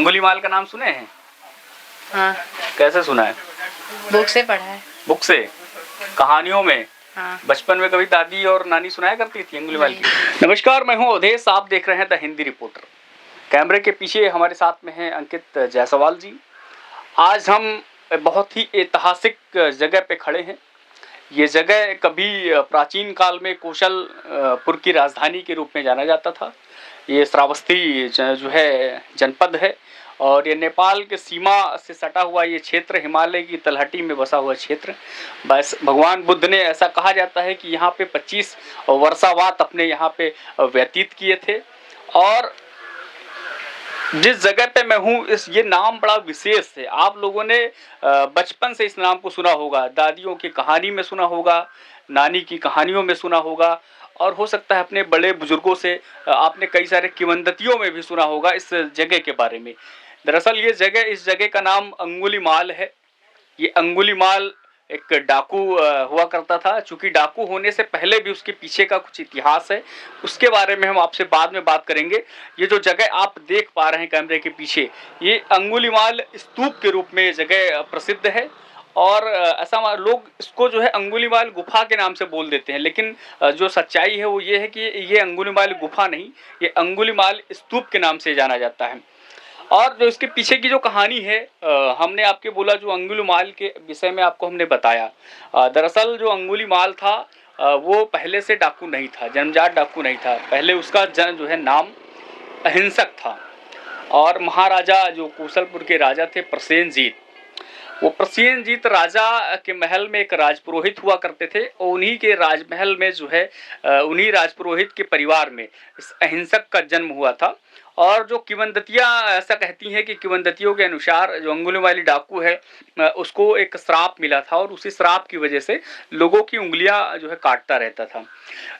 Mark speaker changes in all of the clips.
Speaker 1: अंगुलीमाल का नाम सुने हैं?
Speaker 2: हाँ।
Speaker 1: कैसे सुना है?
Speaker 2: बुक से पढ़ा है।
Speaker 1: बुक से? कहानियों में?
Speaker 2: हाँ।
Speaker 1: बचपन में कभी दादी और नानी सुनाया करती थी अंगुलीमाल की? नमस्कार, मैं हूं अवधेश, आप देख रहे हैं द हिंदी रिपोर्टर। कैमरे के पीछे हमारे साथ में हैं अंकित जायसवाल जी। आज हम बहुत ही ऐतिहासिक जगह पे खड़े हैं। ये जगह कभी प्राचीन काल में कौशलपुर की राजधानी के रूप में जाना जाता था। ये श्रावस्ती जो है जनपद है और ये नेपाल के सीमा से सटा हुआ ये क्षेत्र, हिमालय की तलहटी में बसा हुआ क्षेत्र। बस भगवान बुद्ध ने, ऐसा कहा जाता है कि यहाँ पे 25 वर्षावात अपने यहाँ पे व्यतीत किए थे। और जिस जगह पे मैं हूँ, ये नाम बड़ा विशेष है। आप लोगों ने बचपन से इस नाम को सुना होगा, दादियों की कहानी में सुना होगा, नानी की कहानियों में सुना होगा, और हो सकता है अपने बड़े बुजुर्गों से आपने कई सारे किंवदंतियों में भी सुना होगा इस जगह के बारे में। दरअसल ये जगह, इस जगह का नाम अंगुलीमाल है। ये अंगुलीमाल एक डाकू हुआ करता था। चूंकि डाकू होने से पहले भी उसके पीछे का कुछ इतिहास है, उसके बारे में हम आपसे बाद में बात करेंगे। ये जो जगह आप देख पा रहे हैं कैमरे के पीछे, ये अंगुलीमाल स्तूप के रूप में ये जगह प्रसिद्ध है। और ऐसा लोग इसको जो है अंगुलीमाल गुफा के नाम से बोल देते हैं, लेकिन जो सच्चाई है वो ये है कि ये अंगुलीमाल गुफा नहीं, ये अंगुलीमाल स्तूप के नाम से जाना जाता है। और जो इसके पीछे की जो कहानी है, हमने आपके बोला, जो अंगुलीमाल के विषय में आपको हमने बताया। दरअसल जो अंगुलीमाल था वो पहले से डाकू नहीं था, जन्मजात डाकू नहीं था। पहले उसका जो है नाम अहिंसक था। और महाराजा जो कौशलपुर के राजा थे प्रसेनजीत, वो प्रसेनजीत राजा के महल में एक राजपुरोहित हुआ करते थे। और उन्हीं के राजमहल में जो है उन्हीं राजपुरोहित के परिवार में इस अहिंसक का जन्म हुआ था। और जो किंवदंतियाँ ऐसा कहती हैं कि किंवदंतियों के अनुसार जो अंगुलीमाली डाकू है उसको एक श्राप मिला था, और उसी श्राप की वजह से लोगों की उंगलियां जो है काटता रहता था।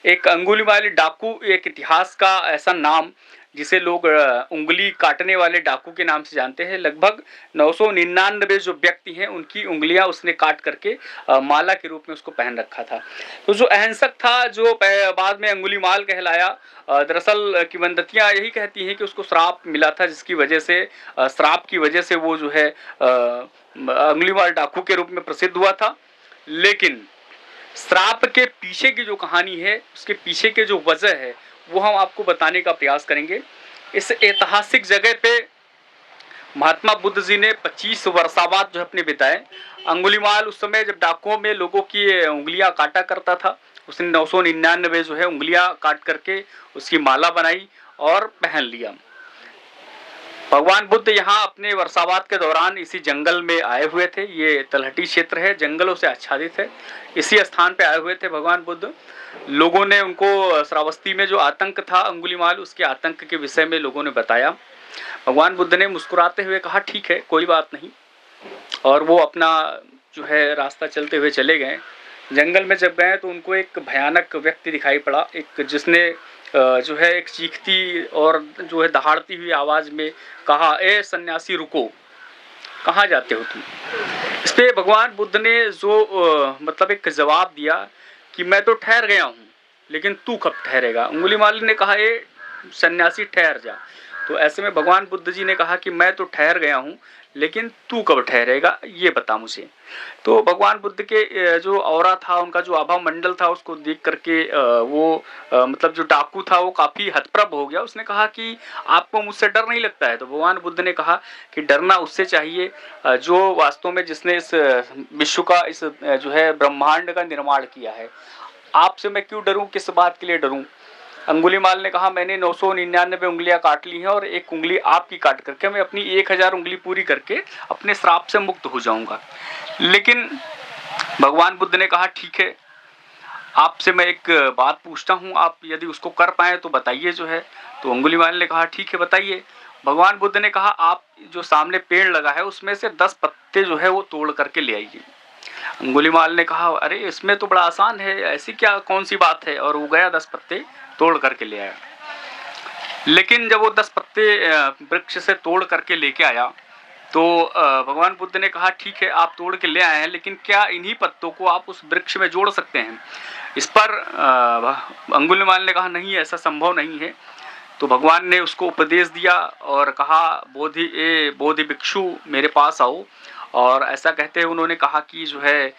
Speaker 1: एक अंगुलीमाली डाकू एक इतिहास का ऐसा नाम जिसे लोग उंगली काटने वाले डाकू के नाम से जानते हैं। लगभग 999 जो व्यक्ति हैं उनकी उंगलियां उसने काट करके माला के रूप में उसको पहन रखा था। तो जो अहिंसक था, जो बाद में अंगुलीमाल कहलाया, दरअसल किंवदंतियां यही कहती हैं कि उसको श्राप मिला था, जिसकी वजह से श्राप की वजह से वो जो है अंगुलीमाल डाकू के रूप में प्रसिद्ध हुआ था। लेकिन श्राप के पीछे की जो कहानी है, उसके पीछे के जो वजह है, वो हम आपको बताने का प्रयास करेंगे। इस ऐतिहासिक जगह पे महात्मा बुद्ध जी ने 25 वर्षावात जो अपने बिताए। अंगुलीमाल उस समय जब डाकुओं में लोगों की उंगलियां काटा करता था, उसने 999 जो है उंगलियां काट करके उसकी माला बनाई और पहन लिया। भगवान बुद्ध यहाँ अपने वर्षावात के दौरान इसी जंगल में आए हुए थे। ये तलहटी क्षेत्र है, जंगलों से आच्छादित है। इसी स्थान पे आए हुए थे भगवान बुद्ध। लोगों ने उनको श्रावस्ती में जो आतंक था अंगुलीमाल, उसके आतंक के विषय में लोगों ने बताया। भगवान बुद्ध ने मुस्कुराते हुए कहा, ठीक है, कोई बात नहीं। और वो अपना जो है रास्ता चलते हुए चले गए। जंगल में जब गए तो उनको एक भयानक व्यक्ति दिखाई पड़ा, एक जिसने जो है एक चीखती और जो है दहाड़ती हुई आवाज में कहा, ए सन्यासी रुको, कहाँ जाते हो तुम? इस पे भगवान बुद्ध ने जो मतलब एक जवाब दिया कि मैं तो ठहर गया हूँ, लेकिन तू कब ठहरेगा? अंगुलीमाल ने कहा, ए सन्यासी ठहर जा। तो ऐसे में भगवान बुद्ध जी ने कहा कि मैं तो ठहर गया हूँ, लेकिन तू कब ठहरेगा, ये बता मुझे। तो भगवान बुद्ध के जो औरा था, उनका जो आभा मंडल था, उसको देख करके वो मतलब जो डाकू था वो काफ़ी हतप्रभ हो गया। उसने कहा कि आपको मुझसे डर नहीं लगता है? तो भगवान बुद्ध ने कहा कि डरना उससे चाहिए जो वास्तव में जिसने इस विश्व का, इस जो है ब्रह्मांड का निर्माण किया है। आपसे मैं क्यों डरूं, किस बात के लिए डरूं? अंगुलीमाल ने कहा, मैंने 999 उंगलियां काट ली हैं और एक उंगली आपकी काट करके मैं अपनी 1000 उंगली पूरी करके अपने श्राप से मुक्त हो जाऊंगा। लेकिन भगवान बुद्ध ने कहा, ठीक है, आपसे मैं एक बात पूछता हूँ, आप यदि उसको कर पाए तो बताइए जो है। तो अंगुलीमाल ने कहा, ठीक है, बताइए। भगवान बुद्ध ने कहा, आप जो सामने पेड़ लगा है उसमें से 10 पत्ते जो है वो तोड़ करके ले आइए। अंगुलीमाल ने कहा, अरे इसमें तो बड़ा आसान है, ऐसी क्या कौन सी बात है? और वो गया 10 पत्ते तोड़ करके ले आया। लेकिन जब वो 10 पत्ते वृक्ष से तोड़ करके लेके आया तो भगवान बुद्ध ने कहा, ठीक है, आप तोड़ के ले आए हैं, लेकिन क्या इन्हीं पत्तों को आप उस वृक्ष में जोड़ सकते हैं? इस पर अंगुलीमाल ने कहा, नहीं, ऐसा संभव नहीं है। तो भगवान ने उसको उपदेश दिया और कहा बोधि भिक्षु मेरे पास आओ। और ऐसा कहते हुए उन्होंने कहा कि जो है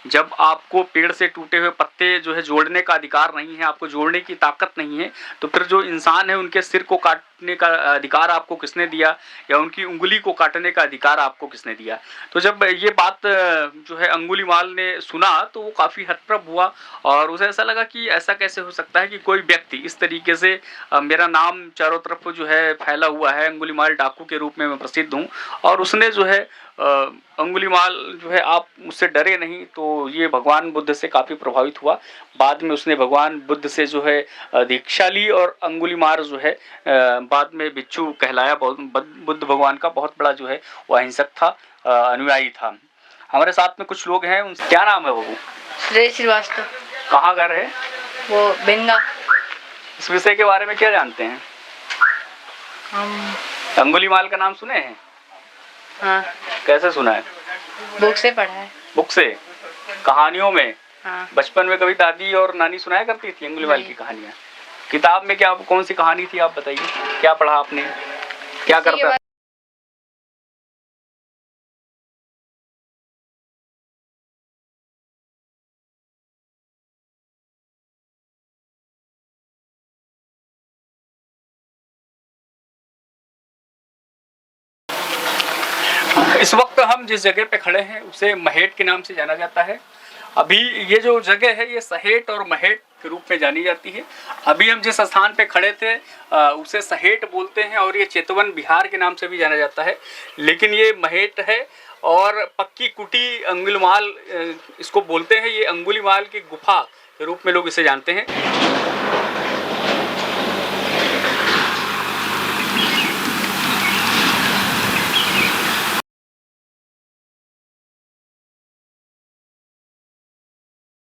Speaker 1: जब आपको पेड़ से टूटे हुए पत्ते जो है जोड़ने का अधिकार नहीं है, आपको जोड़ने की ताकत नहीं है, तो फिर जो इंसान है उनके सिर को काटने का अधिकार आपको किसने दिया, या उनकी उंगली को काटने का अधिकार आपको किसने दिया। तो जब ये बात जो है अंगुलीमाल ने सुना तो वो काफ़ी हतप्रभ हुआ और उसे ऐसा लगा कि ऐसा कैसे हो सकता है कि कोई व्यक्ति इस तरीके से मेरा नाम चारों तरफ जो है फैला हुआ है, अंगुलीमाल डाकू के रूप में मैं प्रसिद्ध हूँ, और उसने जो है अंगुलीमाल जो है आप मुझसे डरे नहीं। तो ये भगवान बुद्ध से काफ़ी प्रभावित हुआ। बाद में उसने भगवान बुद्ध से जो है दीक्षा ली और अंगुलीमाल जो है बाद में भिक्षु कहलाया। बुद्ध भगवान का बहुत बड़ा जो है वो अहिंसक था, अनुयायी था। हमारे साथ में कुछ लोग हैं, उनसे क्या नाम है बाबू?
Speaker 2: श्रेय श्रीवास्तव।
Speaker 1: कहाँ घर है?
Speaker 2: वो बेंगा।
Speaker 1: इस विषय के बारे में क्या जानते हैं?
Speaker 2: हम
Speaker 1: अंगुलीमाल का नाम सुने हैं?
Speaker 2: हाँ,
Speaker 1: कैसे सुना है?
Speaker 2: बुक से पढ़ा है।
Speaker 1: बुक से, कहानियों में?
Speaker 2: हाँ।
Speaker 1: बचपन में कभी दादी और नानी सुनाया करती थी अंगुलीमाल की कहानियाँ? किताब में क्या कौन सी कहानी थी आप बताइए, क्या पढ़ा आपने, क्या करता? इस वक्त हम जिस जगह पे खड़े हैं उसे महेट के नाम से जाना जाता है। अभी ये जो जगह है ये सहेट और महेट के रूप में जानी जाती है। अभी हम जिस स्थान पे खड़े थे उसे सहेट बोलते हैं और ये चेतवन बिहार के नाम से भी जाना जाता है, लेकिन ये महेट है। और पक्की कुटी अंगुलीमाल इसको बोलते हैं। ये अंगुलीमाल की गुफा के रूप में लोग इसे जानते हैं।